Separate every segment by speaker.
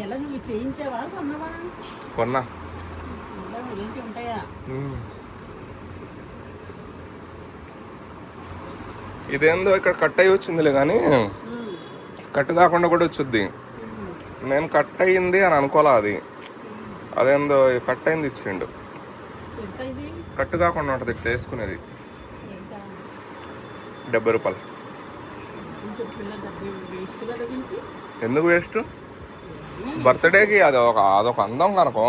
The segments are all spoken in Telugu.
Speaker 1: ఎలా నువ్వు చేయించావా కొన్నావా?
Speaker 2: కొన్నా.
Speaker 1: ఇలాంటివి ఉంటాయా?
Speaker 2: ఇదేందో ఇక్కడ కట్ అయ్యి వచ్చిందిలే కానీ కట్ కాకుండా కూడా వచ్చుద్ది. నేను కట్ అయ్యింది అని అనుకోలే. అదేందో కట్ అయింది ఇచ్చిండు. కట్ కాకుండా ఉంటుంది ఇట్లా వేసుకునేది. 70 రూపాయలు. ఎందుకు వేస్ట్? బర్త్డేకి అదొక అందం కనుక.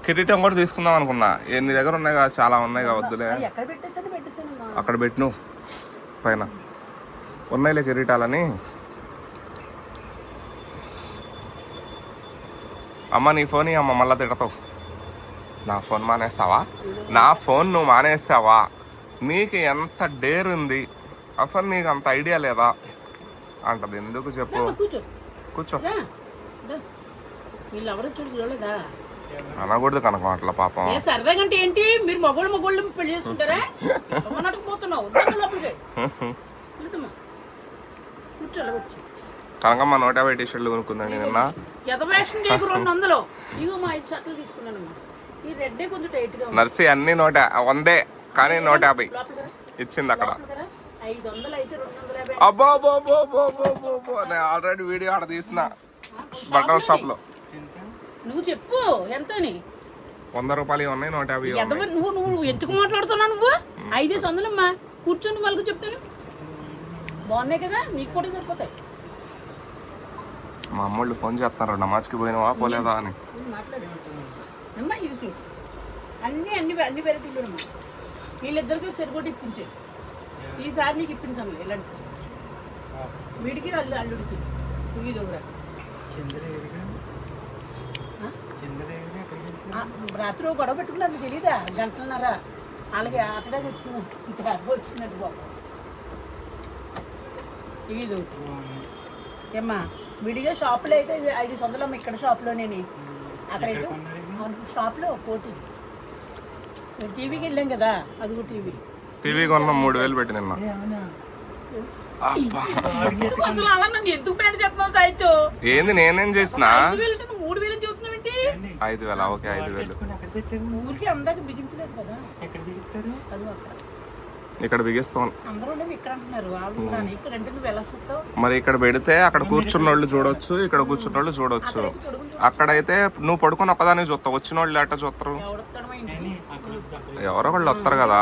Speaker 2: కిరీటం కూడా తీసుకుందాం అనుకున్నా. నీ దగ్గర ఉన్నాయి కదా, చాలా ఉన్నాయి కదా, వద్దులే. అక్కడ పెట్టిను పైన ఉన్నాయిలే కిరీటాలని. అమ్మ నీ ఫోన్ అమ్మ మళ్ళా తిడతావు. నా ఫోన్ మానేస్తావా? నా ఫోన్ నువ్వు మానేస్తావా? నీకు ఎంత డేర్ ఉంది అసలు? నీకు అంత ఐడియా లేదా అంటది. ఎందుకు చెప్పు? కూర్చో. అనకూడదు కనుక అట్లా పాపం.
Speaker 1: సరదాగంటే ఏంటి? మీరు మగోళ్ళు పెళ్లి చేసుకుంటారా?
Speaker 2: కనకమ్మ 150 టీషర్ట్లు కొనుక్కుందండి నిన్న.
Speaker 1: 200. ఇగో మా 5 షర్ట్లు తీసుకున్నాను. ఈ రెడ్ కొంచెం టైట్ గా.
Speaker 2: నర్సీ అన్ని 100 కానీ 150 ఇచ్చింది అక్కడ.
Speaker 1: 500 అయితే 250.
Speaker 2: అబ్బో నేను ఆల్రెడీ వీడియో ఆడ తీసిన బట్టల షాప్ లో.
Speaker 1: నువ్వు చెప్పు ఎంత అని.
Speaker 2: 100 రూపాయలు ఉన్నాయి, 150.
Speaker 1: నువ్వు ఎందుకు మాట్లాడుతున్నావు? నువ్వు 500 అమ్మా. కూర్చొని వాళ్ళకి చెప్తాను. బాగున్నాయి కదా, నీకు కూడా సరిపోతాయి.
Speaker 2: మా అమ్మోళ్ళు ఫోన్ చేస్తున్నారు, నమాజ్కి పోయినావా పోలేదా అని.
Speaker 1: అమ్మా ఇది చూడు, అన్ని వెరైటీలు అమ్మా. వీళ్ళిద్దరికి చెరుకోటి ఇప్పించే. ఈసారి నీకు ఇప్పించాను ఇలాంటి వీడికి అల్లుడికి. ఇది ఒకరా రాత్రి గొడవ పెట్టుకున్నారు, మీకు తెలీదా? గంటలన్నర అలాగే అక్కడే వచ్చినట్టు బాబు. ఇది ఏమ్మా విడిగా షాపులో అయితే 500 అమ్మ. ఇక్కడ షాప్లోనే అక్కడైతే షాప్లో కోటి. టీవీకి వెళ్ళాం కదా, అది కూడా టీవీ
Speaker 2: కొన్నా 3000 పెట్టి నిన్న.
Speaker 1: అసలు అలా నన్ను ఎందుకు పేట చెప్తున్నావు సాయితో?
Speaker 2: ఏంది నేనేం చేసిన?
Speaker 1: 3000 చెబుతున్నావు ఏంటి?
Speaker 2: 5000. ఓకే 5000.
Speaker 1: ఊరికి అందాక బిగించలేదు కదా. అది
Speaker 2: ఇక్కడ బిగిస్తాం. మరి ఇక్కడ పెడితే అక్కడ కూర్చున్న వాళ్ళు చూడొచ్చు, ఇక్కడ కూర్చున్న వాళ్ళు చూడొచ్చు. అక్కడైతే నువ్వు పడుకొని ఒక్కదాన్ని చూస్తావు, వచ్చిన వాళ్ళు ఎట్ట చూస్తారు? ఎవరో వాళ్ళు వస్తారు కదా.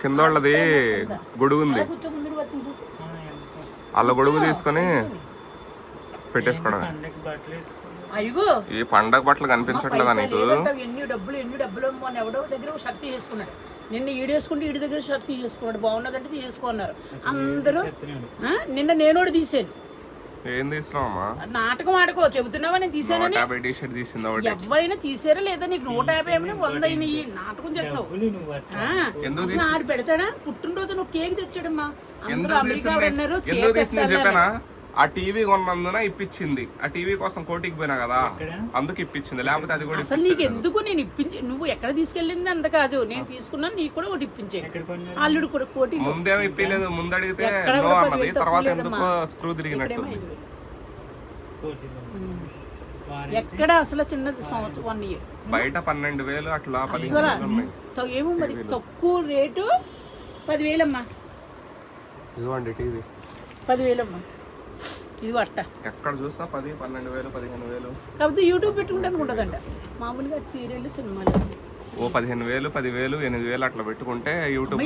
Speaker 2: కింద వాళ్ళది గొడుగు ఉంది, వాళ్ళ గొడుగు తీసుకొని పెట్టేసుకోవడమే. ఈ పండగ బట్టలు కనిపించట్లేదా నీకు?
Speaker 1: ఎన్ని డబ్బులు ఎవడో దగ్గర షర్ట్ తీసుకున్నాడు. నిన్న ఈడేసుకుంటే ఈడి దగ్గర షర్ట్ తీసుకున్నాడు. బాగున్నదంటే తీసుకున్నారు అందరూ. నిన్న నేను తీసాను.
Speaker 2: ఏం తీసినావమ్మా?
Speaker 1: నాటకం ఆడుకో చెబుతున్నావా? నేను తీసానని.
Speaker 2: 150 టీషర్ట్ తీసింది.
Speaker 1: ఎవరైనా తీసారా లేదా? నీకు 150 ఏమైనా 100 అయినాయి. నాటకం చెప్తావు. ఆడు పెడతాడా? పుట్టినరోజు నువ్వు కేక్ తెచ్చాడమ్మా. అందరూ అమెరికా ఉన్నారు.
Speaker 2: చెప్పానా? ఆ టీవీ కొన్నందున ఇప్పించింది. ఆ టీవీ కోసం కోటికి పోయినా కదా, అందుకు ఇప్పించింది. లేకపోతే అది కూడా
Speaker 1: అసలు నీకు ఎందుకు? నేను నువ్వు ఎక్కడ తీసుకెళ్ళింది అంత కాదు, నేను తీసుకున్నాను. నీకు కూడా ఒకటి ఇప్పించే. అల్లుడు కూడా కోటి
Speaker 2: ముందేమో ఇప్పలేదు. ముందు అడిగితే నో అన్నది, తర్వాత ఎందుకు స్క్రూ తిరిగినట్టు.
Speaker 1: ఎక్కడ అసలు చిన్నది 1 ఇయర్
Speaker 2: బయట 12,000 అట్లా 15,000
Speaker 1: ఏమో మరి. తక్కువ రేటు 10,000 అమ్మా.
Speaker 2: ఇదిగోండి టీవీ
Speaker 1: 10,000 అమ్మా. ఇది అట్ట
Speaker 2: ఎక్కడ చూస్తా 10,000, 12,000, 15,000.
Speaker 1: కాకపోతే యూట్యూబ్ పెట్టుకుంటే ఉంటుందంట. మామూలుగా సీరియల్ సినిమాలు
Speaker 2: 15,000, 10,000, 8,000 అట్లా పెట్టుకుంటే యూట్యూబ్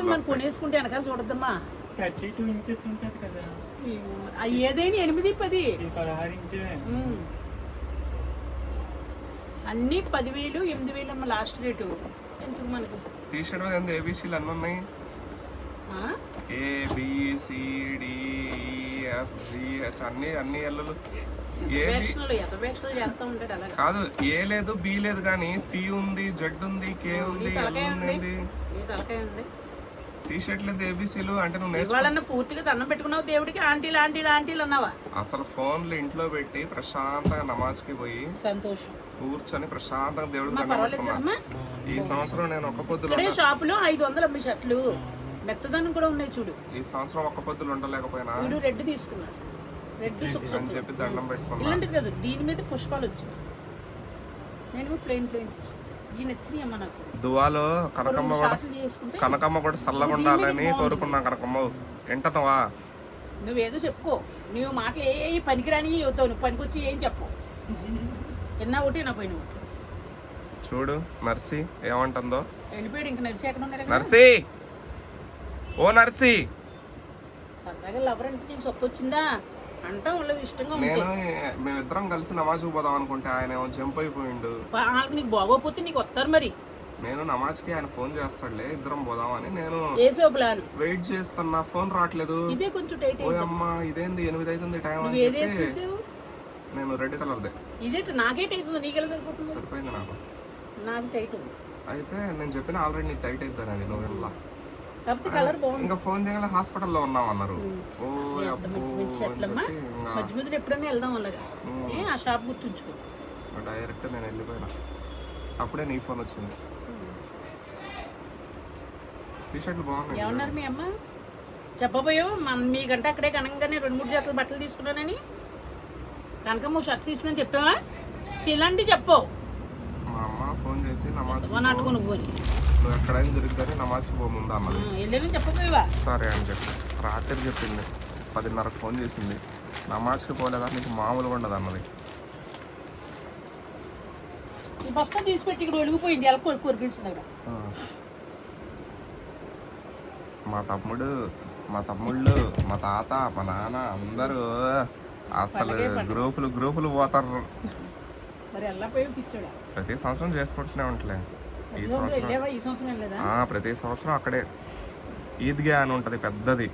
Speaker 1: మనం కొనేసుకుంటే వెనకాల చూడద్దమ్మా.
Speaker 3: 32 ఇంచెస్ ఉంటుంది కదా,
Speaker 1: ఏదైనా 8, 10,
Speaker 3: 16 ఇంచే
Speaker 2: అన్ని
Speaker 1: 10,000, 8,000 అమ్మ లాస్ట్ రేటు. ఎందుకు మనకు
Speaker 2: టీ షర్ట్ మీద ఏబిసిలు అన్నీ ఉన్నాయి. ABCDEFGH అన్ని ఎల్లలు. కాదు, ఏ లేదు, బి లేదు, కానీ సి ఉంది, జెడ్ ఉంది, కే ఉంది, ఎల్ ఉంది. టీ షర్ట్ లేదు, ఏబిసిలు అంటే నువ్వు నేర్చుకోవాలన్నా
Speaker 1: పూర్తిగా దండం పెట్టుకున్నావు దేవుడికి. ఆంటీలు అన్నావా?
Speaker 2: అసలు ఫోన్లు ఇంట్లో పెట్టి ప్రశాంతంగా నమాజ్కి పోయి
Speaker 1: సంతోషం
Speaker 2: కూర్చొని ప్రశాంతంగా దేవుడికి దండం పెట్టుకున్నా. ఈ సంవత్సరం నేను ఒక్క పొద్దులో
Speaker 1: షాపులో 500 అమ్మే షర్ట్లు మెత్తదనం కూడా ఉన్నాయి చూడు.
Speaker 2: ఈ సంవత్సరం ఒక్క పొద్దులు ఉండలేకపోయినా
Speaker 1: వీడు రెడ్ తీసుకున్నాడు. రెడ్
Speaker 2: అని చెప్పి దండం పెట్టుకున్నా.
Speaker 1: ఇలాంటిది కాదు, దీని మీద పుష్పాలు వచ్చాయి. నేను ప్లెయిన్ తీసుకున్నాను. ఈ నచ్చినాయి అమ్మ నాకు.
Speaker 2: దువాలో కనకమ్మ కూడా
Speaker 1: చేసుకుంటే
Speaker 2: కనకమ్మ కూడా చల్లగా ఉండాలని కోరుకున్నా. కనకమ్మ ఎంటనవా?
Speaker 1: నువ్వేదో చెప్పుకో. నువ్వు మాటలు ఏ పనికిరాని అవుతావు. నువ్వు పనికొచ్చి ఏం చెప్పు. ఎన్నా ఒకటి నా పోయిన ఒకటి.
Speaker 2: చూడు నర్సి ఏమంటుందో.
Speaker 1: వెళ్ళిపోయాడు. ఇంక నర్సి ఎక్కడ ఉన్నాడు?
Speaker 2: నర్సి, ఓ నర్సి.
Speaker 1: సరదాగా లవర్ అంటే నీకు సొప్పు వచ్చిందా అంటాం. వాళ్ళు ఇష్టంగా
Speaker 2: నేను
Speaker 1: ఉంటాయి.
Speaker 2: మేమిద్దరం కలిసి నమాజ్కి పోదాం అనుకుంటే ఆయన ఏమో జంప్ అయిపోయిండు.
Speaker 1: వాళ్ళకి నీకు బాగోపోతే నీకు వస్తారు మరి.
Speaker 2: నేను నమాజ్కి ఆయన ఫోన్ చేస్తాడులే, ఇద్దరం పోదామని నేను
Speaker 1: వేసే ప్లాన్
Speaker 2: వెయిట్ చేస్తున్నా. ఫోన్ రావట్లేదు.
Speaker 1: ఇదే కొంచెం టైట్
Speaker 2: ఓ అమ్మా ఇదేంది 8 అవుతుంది టైం అని
Speaker 1: నువ్వు ఏదేసి
Speaker 2: చెప్పి
Speaker 1: చూసావు?
Speaker 2: నేను రెడ్ కలర్దే
Speaker 1: ఇదే నాకే టైట్ ఉంది. నీకెలా సరిపోతుంది?
Speaker 2: సరిపోయింది నాకు.
Speaker 1: నాకు టైట్ ఉంది.
Speaker 2: అయితే నేను చెప్పిన ఆల్రెడీ నీకు టైట్ అయిద్దాను అది నువ్వు
Speaker 1: కాకపోతే కలర్ బాగుంది.
Speaker 2: ఇంకా ఫోన్ చేయగల హాస్పిటల్లో ఉన్నాం అన్నారు. ఓ
Speaker 1: ఎంత మంచి మంచి షర్ట్లమ్మా. మధ్య మధ్యలో ఎప్పుడైనా వెళ్దాం అలాగా. ఆ షాప్ గుర్తుంచుకో.
Speaker 2: డైరెక్ట్ నేను వెళ్ళిపోయినా. అప్పుడే నీ ఫోన్ వచ్చింది. టీ షర్ట్లు బాగున్నాయి.
Speaker 1: ఏమన్నారు మీ అమ్మ? చెప్పబోయో మీకంటే అక్కడే కనకంగానే 2-3 జతలు బట్టలు తీసుకున్నానని. కనకమ్మ షర్ట్ తీసుకుని చెప్పావా? ఇలాంటివి చెప్పు.
Speaker 2: మా అమ్మ ఫోన్ చేసి నమాజ్
Speaker 1: నాటుకో నువ్వు
Speaker 2: నువ్వు ఎక్కడైనా దొరుకుతుంది నమాజ్కి పో ముందు అన్నది.
Speaker 1: వెళ్ళేమని చెప్పబోయేవా?
Speaker 2: సరే అని చెప్పి రాత్రి చెప్పింది. 10:30కు ఫోన్ చేసింది. నమాజ్కి పోలేదా నీకు మామూలుగా ఉండదు అన్నది.
Speaker 1: ఈ బస్తా తీసిపెట్టి ఇక్కడ ఒలిగిపోయింది. ఎలా కొరికిస్తుంది అక్కడ.
Speaker 2: మా తమ్ముళ్ళు మా తాత మా నాన్న అందరూ అసలు గ్రూపులు పోతారు.
Speaker 1: మరి ఎలా పోయి పిచ్చాడా?
Speaker 2: ప్రతి సంవత్సరం చేసుకుంటూనే ఉంటలే.
Speaker 1: ఈ సంవత్సరం వెళ్ళలేదా?
Speaker 2: ప్రతి సంవత్సరం అక్కడే ఈద్గా అని ఉంటుంది పెద్దది.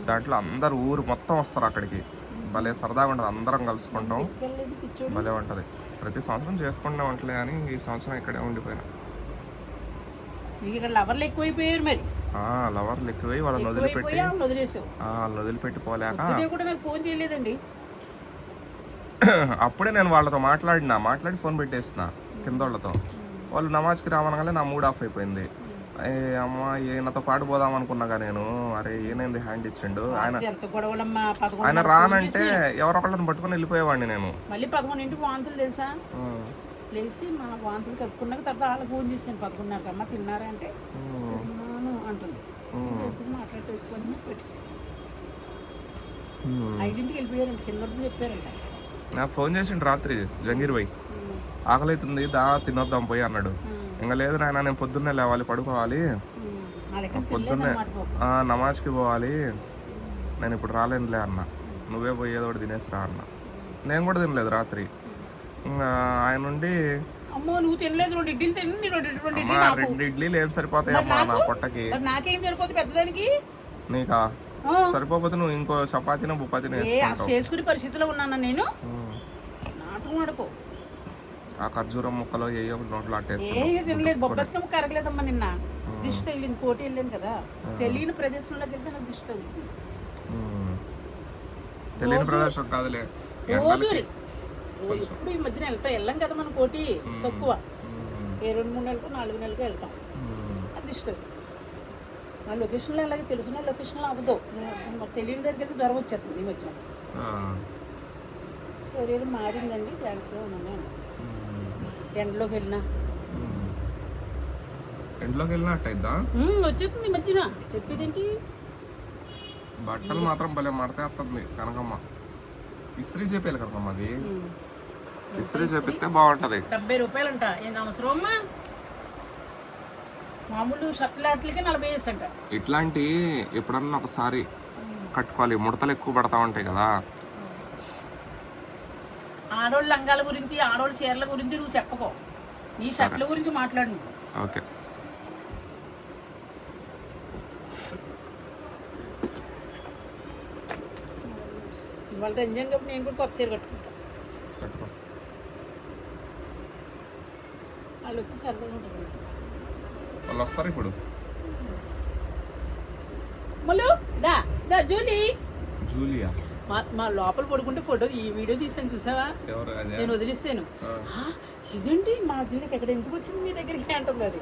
Speaker 2: దాంట్లో అందరు ఊరు మొత్తం వస్తారు అక్కడికి. భలే సరదాగా ఉంటుంది. అందరం కలుసుకుంటాం. భలే ఉంటుంది. ప్రతి సంవత్సరం చేసుకుంటూనే ఉంటలే అని ఈ సంవత్సరం ఇక్కడే ఉండిపోయినా.
Speaker 1: ఇక్కడ లవర్లు ఎక్కువైపోయారు మరి.
Speaker 2: లవర్లు ఎక్కువై వాళ్ళని వదిలిపెట్టి పోలేక
Speaker 1: కూడా నాకు ఫోన్ చేయలేదండి.
Speaker 2: అప్పుడే నేను వాళ్ళతో మాట్లాడి ఫోన్ పెట్టేసిన కింద వాళ్ళతో. వాళ్ళు నమాజ్కి రామనగానే నా మూడ్ ఆఫ్ అయిపోయింది. అమ్మ ఈయనతో పాటు పోదాం అనుకున్నాగా నేను. అరే ఈయనైంది హ్యాండ్ ఇచ్చిండు ఆయన రానంటే ఎవరొకళ్ళని పట్టుకుని వెళ్ళిపోయేవాడిని నేను.
Speaker 1: మళ్ళీ 11 వాంతులు తెలుసా? లేచి మా వాంతులు కట్టుకున్నాక తర్వాత వాళ్ళకి ఫోన్ చేసాను 11:30 అమ్మ తిన్నారా అంటే అంటుంది. మాట్లాడుతూ పెట్టేసాను. 5ంటికి వెళ్ళిపోయారంట. కింద చెప్పారంట.
Speaker 2: నాకు ఫోన్ చేసిండు రాత్రి. జంగీర్ భాయ్ ఆకలి అవుతుంది దా తినొద్దాం పోయి అన్నాడు. ఇంకా లేదు నాయన నేను పొద్దున్నే లేవాలి పడుకోవాలి, పొద్దున్నే నమాజ్కి పోవాలి, నేను ఇప్పుడు రాలేనులే అన్న. నువ్వే పోయి ఏదో ఒకటి తినేసిరా అన్న. నేను కూడా తినలేదు రాత్రి. ఇంకా ఆయన నుండి 2 ఇడ్లీలు ఏం సరిపోతాయమ్మా నా పొట్టకి.
Speaker 1: నాకేం సరిపోతుంది పెద్దదానికి?
Speaker 2: నీకా సరిపోతే నువ్వు ఇంకో చపాతీనో బుపాతీనో
Speaker 1: చేసుకునే పరిస్థితిలో ఉన్నాను నేను. నాటు మాడుకో.
Speaker 2: ఆ ఖర్జూరం ముక్కలో ఏయో నోట్లో
Speaker 1: తినలేదు. బొబ్బస్క ముక్క అరగలేదమ్మా నిన్న. దిష్టి తగిలింది. కోటి వెళ్ళాను కదా, తెలియని ప్రదేశంలోకి వెళ్తే నాకు దిష్టి తగులుతుంది.
Speaker 2: తెలియని ప్రదేశం కాదులే.
Speaker 1: ఇప్పుడు ఈ మధ్యన వెళ్ళాం కదా మనం. కోటి తక్కువ 2-3 నెలలకు 4 నెలలకు వెళ్తాం. అది దిష్టి తగులుతుంది. నా లొకేషన్లో అలాగే తెలుసున్న లొకేషన్లో అవ్వదు. తెలియని దగ్గరికి అయితే జ్వరం వచ్చేస్తుంది ఈ మధ్యన. శరీరం మారిందండి, జాగ్రత్తగా ఉన్నాను. ఎండలోకి వెళ్ళినా
Speaker 2: అట్టయిద్దా
Speaker 1: వచ్చేస్తుంది ఈ మధ్యన. చెప్పేదేంటి?
Speaker 2: బట్టలు మాత్రం భలే మడతేస్తుంది కనకమ్మ. ఇస్త్రీ చేపేయాలి కనకమ్మ. అది ఇస్త్రీ చేపిస్తే బాగుంటది.
Speaker 1: 70 రూపాయలు అంట. ఏం అవసరం అమ్మా? మామూలు షర్ట్లాట్లకి 40 వేసంట.
Speaker 2: ఇట్లాంటి ఎప్పుడన్నా ఒకసారి కట్టుకోవాలి. ముడతలు ఎక్కువ పడతా ఉంటాయి కదా.
Speaker 1: ఆడోళ్ళ లంగాల గురించి ఆడోళ్ళ చీరల గురించి నువ్వు చెప్పకో. నీ షర్ట్ల గురించి మాట్లాడు.
Speaker 2: ఓకే.
Speaker 1: ఇవాళ రంజాన్ కాబట్టి నేను కూడా కొత్త చీర కట్టుకుంటా. వాళ్ళు వచ్చి సరదాగా ఉంటుంది.
Speaker 2: వాళ్ళు వస్తారు ఇప్పుడు. జూలియా
Speaker 1: మా లోపల పడుకుంటే ఫోటో ఈ వీడియో తీసాను చూసావా? నేను వదిలిస్తాను. ఇదేంటి మా దీనికి ఎక్కడ ఎందుకు వచ్చింది మీ దగ్గరికి అంటుంది. అది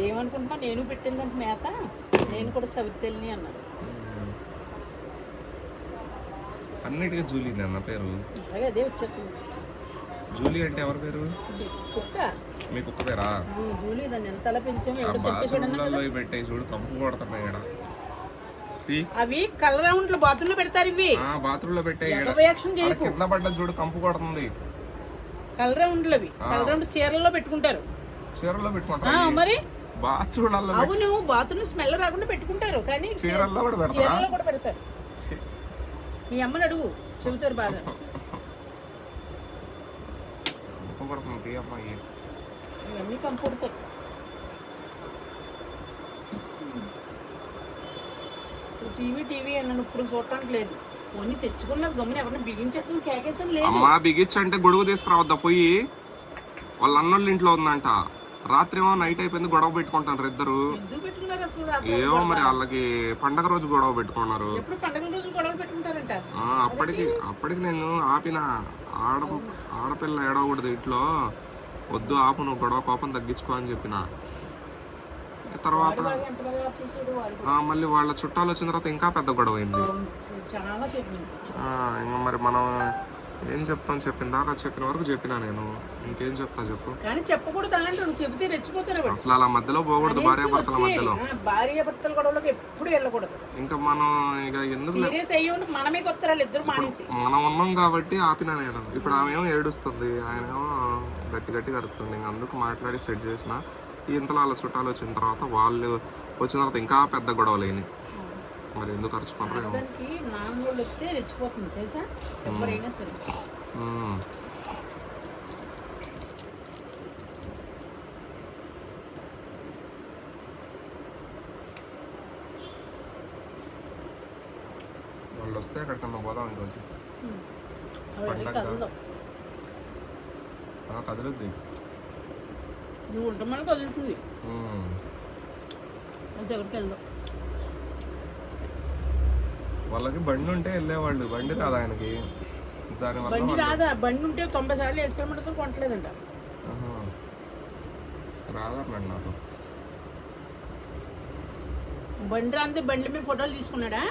Speaker 1: ఏమనుకుంటున్నా, నేను పెట్టిందంటే మేత, నేను కూడా సవితల్ని అన్నారు.
Speaker 2: అన్నిటికీ జూలీ అన్న పేరు.
Speaker 1: అలాగే అదే వచ్చేస్తుంది.
Speaker 2: జూలీ అంటే ఎవరి పేరు?
Speaker 1: కుక్క.
Speaker 2: మీ కుక్క పేరా?
Speaker 1: జూలీ, దాన్ని ఎంత అలా పెంచాము. ఎవడో
Speaker 2: బాత్రూంలలో పెట్టాయి చూడు, కంపు కొడుతున్నాయి ఇక్కడ.
Speaker 1: అవి కలర్ రౌండ్లు బాత్రూమ్ లో పెడతారు. ఇవి
Speaker 2: బాత్రూమ్ లో పెట్టాయి, కింద పడ్డ చూడు కంపు కొడుతుంది.
Speaker 1: కలర్ రౌండ్లు అవి, కలర్ రౌండ్ చీరలలో పెట్టుకుంటారు.
Speaker 2: చీరల్లో పెట్టుకుంటారు మరి బాత్రూమ్.
Speaker 1: అవును, బాత్రూమ్ స్మెల్ రాకుండా పెట్టుకుంటారు, కానీ
Speaker 2: చీరల్లో కూడా
Speaker 1: పెడతారు. మీ అమ్మని అడుగు, చెబుతారు బాగా. ఇవన్నీ కంపుడతాయి. టీవీ అన్న ఇప్పుడు చూడటానికి లేదు. ఓన్లీ తెచ్చుకున్న గమ్మున ఎవరిని బిగించేస్తాం కేకేసం లేదు.
Speaker 2: అమ్మా బిగించి అంటే గొడుగు తీసుకురావద్దా పోయి? వాళ్ళ అన్నోళ్ళ ఇంట్లో ఉందంట. రాత్రి ఏమో నైట్ అయిపోయింది, గొడవ పెట్టుకుంటారు ఇద్దరు. ఏమో మరి వాళ్ళకి పండగ రోజు గొడవ పెట్టుకున్నారు. అప్పటికి నేను ఆపిన, ఆడపిల్ల ఏడవకూడదు ఇంట్లో, వద్దు ఆపు, నువ్వు గొడవ కోపం తగ్గించుకో అని చెప్పిన. తర్వాత మళ్ళీ వాళ్ళ చుట్టాలు వచ్చిన తర్వాత ఇంకా పెద్ద గొడవ అయింది. ఇంకా మరి మనం ఏం చెప్తాం? చెప్పిన దాకా చెప్పిన వరకు చెప్పినా నేను, ఇంకేం చెప్తా చెప్పు. అసలు అలా మధ్యలో పోకూడదు, భార్యాభర్తల మధ్యలో.
Speaker 1: భార్యాభర్తల గొడవలోకి ఎప్పుడు వెళ్ళకూడదు.
Speaker 2: ఇంకా మనం ఇక ఎందుకు మనం ఉన్నాం కాబట్టి ఆపినా నేను. ఇప్పుడు ఆమె ఏమో ఏడుస్తుంది, ఆయన ఏమో గట్టి గట్టి కడుతుంది. ఇంక అందుకు మాట్లాడి సెట్ చేసిన. ఇంతలో వాళ్ళ చుట్టాలు వచ్చిన తర్వాత, వాళ్ళు వచ్చిన తర్వాత ఇంకా పెద్ద గొడవలు అయినాయి. మరి ఎందుకు అరుచుకుంటారు? వాళ్ళు వస్తే ఎక్కడికన్నా పోదాం ఈరోజు. కదులుద్ది,
Speaker 1: నువ్వు ఉంటామని కదులుతుంది. ఎక్కడికి వెళ్దాం.
Speaker 2: వాళ్ళకి బండి ఉంటే వెళ్ళేవాళ్ళు, బండి రాదు ఆయనకి.
Speaker 1: బండి రాదా? బండి ఉంటే 90 సార్లు వేసుకోమంటే కొనట్లేదంట.
Speaker 2: రాదన్నాడు నాకు.
Speaker 1: బండి రాంతే బండి మీద ఫోటోలు తీసుకున్నాడా?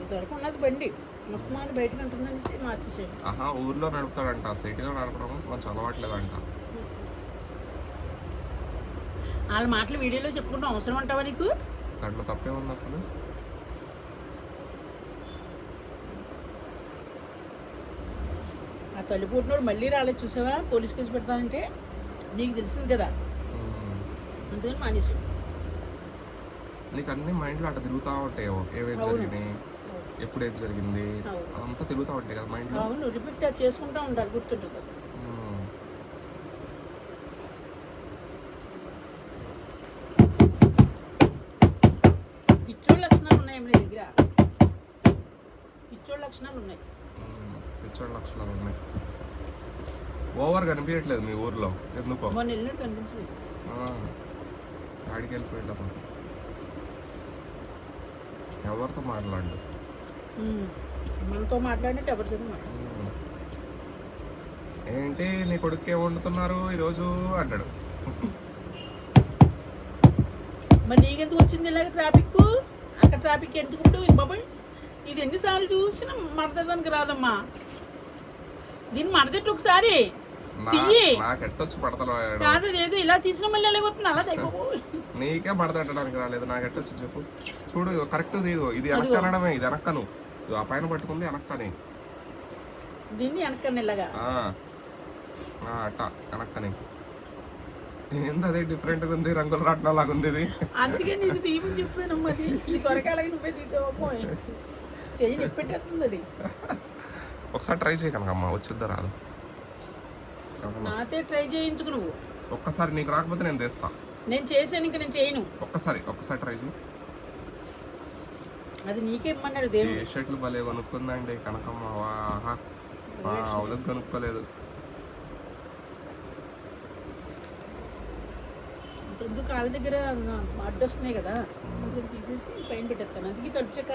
Speaker 1: ఇంతవరకు ఉన్నది బండి, ముస్మాన్ బయటకు ఉంటుందనేసి మార్చేసాడు.
Speaker 2: ఊర్లో నడుపుతాడంట, సిటీలో నడపడం కొంచెం అలవాట్లేదంట.
Speaker 1: వాళ్ళ మాటలు వీడియోలో చెప్పుకుంటాం, అవసరం అంటావా నీకు?
Speaker 2: దాంట్లో తప్పే ఉంది అసలు.
Speaker 1: ఆ తల్లి పుట్టినోడు మళ్ళీ రాలేదు చూసావా, పోలీస్ కేసు పెడతానంటే. నీకు తెలిసింది కదా, అందుకని మానేసాడు.
Speaker 2: నీకు అన్ని మైండ్లో అట్లా తిరుగుతూ ఉంటాయి, ఏవేది జరిగినాయి, ఎప్పుడు ఏది జరిగింది, అదంతా తిరుగుతూ ఉంటాయి కదా మైండ్లో.
Speaker 1: అవును, రిపీట్ చేసుకుంటా ఉండాలి, గుర్తుంటుంది. పిచ్చోళ్ళ లక్షణాలు ఉన్నాయి మీ దగ్గర, పిచ్చోళ్ళ లక్షణాలు ఉన్నాయి.
Speaker 2: పిచ్చోళ్ళ లక్షణాలు ఉన్నాయి. ఓవర్ కనిపించట్లేదు మీ ఊర్లో ఎందుకో.
Speaker 1: మొన్న వెళ్ళినట్టు కనిపించలేదు.
Speaker 2: ఆడికి వెళ్ళిపోయాడు, ఎవరితో మాట్లాడు.
Speaker 1: మనతో మాట్లాడినట్టు ఎవరితో
Speaker 2: ఏంటి నీ కొడుకు ఏం వండుతున్నారు ఈరోజు అంటాడు.
Speaker 1: మరి నీకెందుకు వచ్చింది ఇలాగ ట్రాఫిక్? అక్కడ ట్రాఫిక్ ఎందుకుంటూ బాబాయ్, ఇది ఎన్నిసార్లు చూసినా మడతడానికి రాదమ్మా. దీన్ని మడతట్టు ఒకసారి కాదు, ఏదో ఇలా తీసిన మళ్ళీ ఎలాగొస్తుంది అలా దగ్గర.
Speaker 2: నీకే మడతట్టడానికి రాలేదు, నాకు ఎట్టొచ్చు చెప్పు. చూడు కరెక్ట్, ఇది వెనక్కి అనడమే, ఇది వెనక్కను, ఆ పైన పట్టుకుంది వెనక్కని,
Speaker 1: దీన్ని వెనక్కని ఇలాగా
Speaker 2: అట్ట వెనక్కని. ఏంది అదే డిఫరెంట్గా ఉంది, రంగుల రాట్నం లాగా ఉంది ఇది.
Speaker 1: అందుకే నేను తీయమని చెప్పానమ్మా, ఈ త్వరకాలకి నువ్వే తీసావమ్మో, చెయ్యి నిప్పెట్టేస్తుంది అది.
Speaker 2: ఒకసారి ట్రై చేయకనకమ్మా, వచ్చిద్దా రాదు.
Speaker 1: నాతే ట్రై చేయించుకు నువ్వు.
Speaker 2: ఒక్కసారి నీకు రాకపోతే నేను తెస్తా.
Speaker 1: నేను చేసాను, ఇంకా నేను చేయను.
Speaker 2: ఒక్కసారి ట్రై చేయి.
Speaker 1: అది నీకేమన్నాడు దేవుడు.
Speaker 2: ఏ షర్ట్లు భలే కొనుక్కుందండి కనకమ్మ, అవులకు కొనుక్కోలేదు.
Speaker 1: ఎందుకు కాళ్ళ దగ్గర అడ్డొస్తున్నాయి కదా, తీసేసి పైన పెట్టేస్తాను. అందుకే తడుచక్క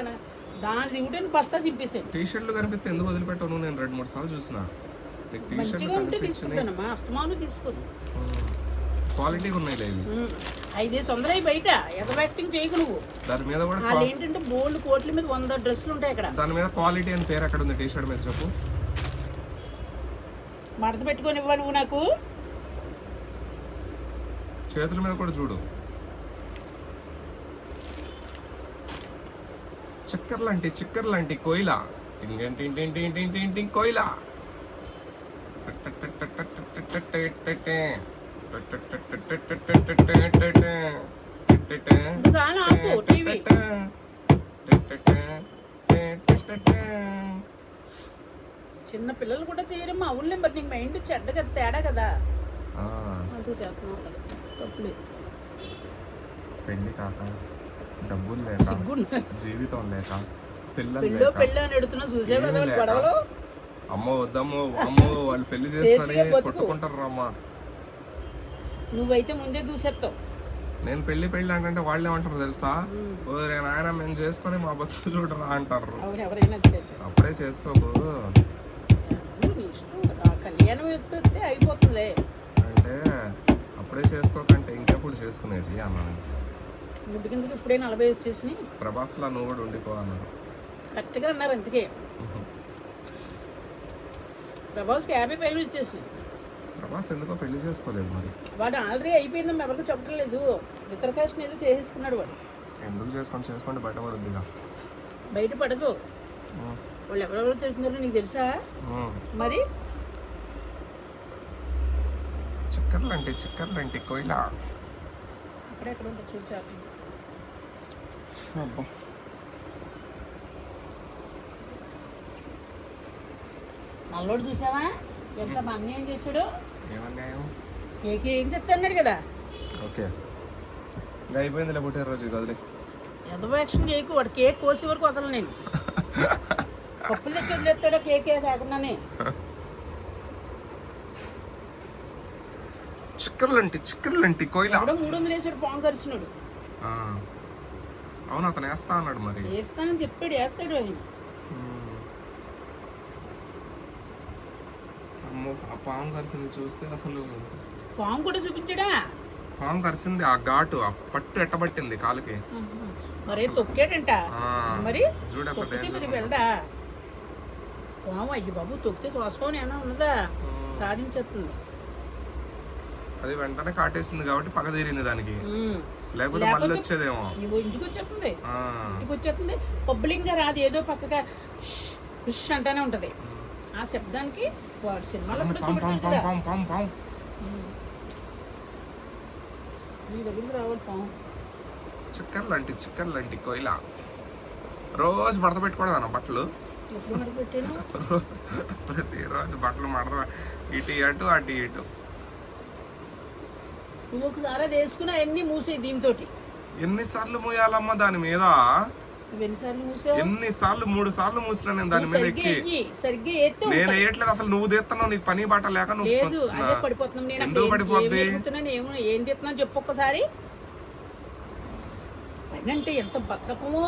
Speaker 1: దాని రివ్యూటని బస్తా చింపేసాను.
Speaker 2: టీ షర్ట్లు కనిపిస్తే ఎందుకు వదిలిపెట్టాను? నేను 2-3 సార్లు చూసిన.
Speaker 1: మంచిగా ఉంటే తీసుకుంటానమ్మా, అస్తమాను తీసుకోను.
Speaker 2: క్వాలిటీగా ఉన్నాయి ఇవి.
Speaker 1: 500 అయి బయట ఎంత యాక్టింగ్ చేయకు నువ్వు.
Speaker 2: దాని మీద కూడా
Speaker 1: వాళ్ళు ఏంటంటే బోల్డ్ కోట్ల మీద 100 డ్రెస్సులు ఉంటాయి అక్కడ.
Speaker 2: దాని మీద క్వాలిటీ అని పేరు ఎక్కడ ఉంది టీ షర్ట్ మీద చెప్పు.
Speaker 1: మడత పెట్టుకొని ఇవ్వ నువ్వు నాకు.
Speaker 2: చేతుల మీద కూడా చూడు, చిక్కర్ లాంటి కోయిల కోయిల.
Speaker 1: చాలా ఆపు టీవీ. చిన్న పిల్లలు కూడా చేయరమ్మా. అవునులే మరి నీకు మైండ్ చెడ్డ కదా, తేడా కదా, అందుకు చేస్తున్నావు. తప్పులేదు.
Speaker 2: పెళ్లి కాక, డబ్బులు లేక, జీవితం లేక, పిల్లలు
Speaker 1: పెళ్ళి అని ఎడుతున్నావు చూసే కదా వాళ్ళు గొడవలు.
Speaker 2: అమ్మో వద్దమ్మో అమ్మో వాళ్ళు పెళ్లి చేసుకొని కొట్టుకుంటారు అమ్మా.
Speaker 1: నువ్వైతే ముందే చూసేస్తావు.
Speaker 2: నేను పెళ్లి అంటే వాళ్ళు ఏమంటారు తెలుసా, ఓరే నాయన మేము చేసుకొని మా బతుకు చూడరా అంటారు. అప్పుడే చేసుకోకు
Speaker 1: కళ్యాణం ఎత్తే అయిపోతుంది
Speaker 2: అంటే, అప్పుడే చేసుకోకంటే ఇంకెప్పుడు చేసుకునేది అన్నాను.
Speaker 1: ముడ్డు కిందకి ఇప్పుడే 40 వచ్చేసి.
Speaker 2: ప్రభాస్లా నువ్వు కూడా ఉండిపో అన్నారు.
Speaker 1: కరెక్ట్గా అన్నారు. అందుకే ప్రభాస్కి 50 పైన వచ్చేసి.
Speaker 2: ప్రభాస్ ఎందుకో పెళ్లి చేసుకోలేదు మరి.
Speaker 1: వాడు ఆల్రెడీ అయిపోయిందని ఎవరికి చెప్పడం లేదు. ఇతర కాస్ట్ ఏదో చేసేసుకున్నాడు వాడు.
Speaker 2: ఎందుకు చేసుకోండి బయట పడుద్దిగా.
Speaker 1: బయట పడదు. వాళ్ళు ఎవరెవరు తెలుసుకున్నారో నీకు తెలుసా మరి.
Speaker 2: చిక్కర్లంటి కోయిల
Speaker 1: అక్కడెక్కడ ఉంటుంది చూసారు. నల్లోడు చూసావా ఎంత అన్యాయం చేశాడు. కేక్ ఏం చెప్తాన్నాడు కదా.
Speaker 2: ఓకే అయిపోయింది పుట్టిన రోజు కదిలే.
Speaker 1: ఎంత యాక్షన్ కేక్ వాడు కేక్ కోసే వరకు వదలను నేను. కప్పులు తెచ్చి వదిలేస్తాడో కేక్ కాకుండానే.
Speaker 2: చిక్కర్లంటి కోయిల
Speaker 1: 300 వేసాడు పాము కరిచినాడు.
Speaker 2: అవును అతను వేస్తా అన్నాడు మరి.
Speaker 1: వేస్తానని చెప్పాడు, వేస్తాడు ఆయన.
Speaker 2: అమ్మో ఆ పాము కరిసింది చూస్తే అసలు.
Speaker 1: పాము కూడా చూపించాడా?
Speaker 2: పాము కరిసింది, ఆ ఘాటు ఆ పట్టు ఎట్టబట్టింది కాలుకి.
Speaker 1: మరే తొక్కాడంట మరి.
Speaker 2: చూడకపోతే
Speaker 1: మరి వెళ్ళడా పాము. అయ్యి బాబు తొక్కితే తోసుకోని ఏమన్నా ఉన్నదా, సాధించేస్తుంది.
Speaker 2: అది వెంటనే కాటేస్తుంది కాబట్టి పగ తీరింది దానికి. లేకపోతే మళ్ళీ వచ్చేదేమో.
Speaker 1: ఇంటికి వచ్చేస్తుంది పబ్లిక్ గా రాదు, ఏదో పక్కగా ఫిష్ అంటానే ఉంటది. ఆ శబ్దానికి వాడు సినిమాలో కూడా నీ దగ్గరికి రావాలి పాము.
Speaker 2: చిక్కర్లంటి కోయిల. రోజు మడత పెట్టుకోవడం అన్న బట్టలు.
Speaker 1: ఎప్పుడు మడత పెట్టాను?
Speaker 2: ప్రతిరోజు బట్టలు మడత, ఇటు అటు అటు ఇటు.
Speaker 1: నువ్వు ఒకసారి అది వేసుకున్నా ఎన్ని మూసే దీంతో.
Speaker 2: ఎన్నిసార్లు మూయాలమ్మా దాని మీద? ఎన్నిసార్లు 3 సార్లు మూసినా నేను దాని మీద ఎక్కి. నేను వేయట్లేదు అసలు, నువ్వు తీస్తున్నావు. నీకు పని బాట లేక నువ్వు ఎందుకు పడిపోద్ది?
Speaker 1: ఏం తీస్తున్నా చెప్పు ఒక్కసారి. పని అంటే ఎంత బద్ధకమో.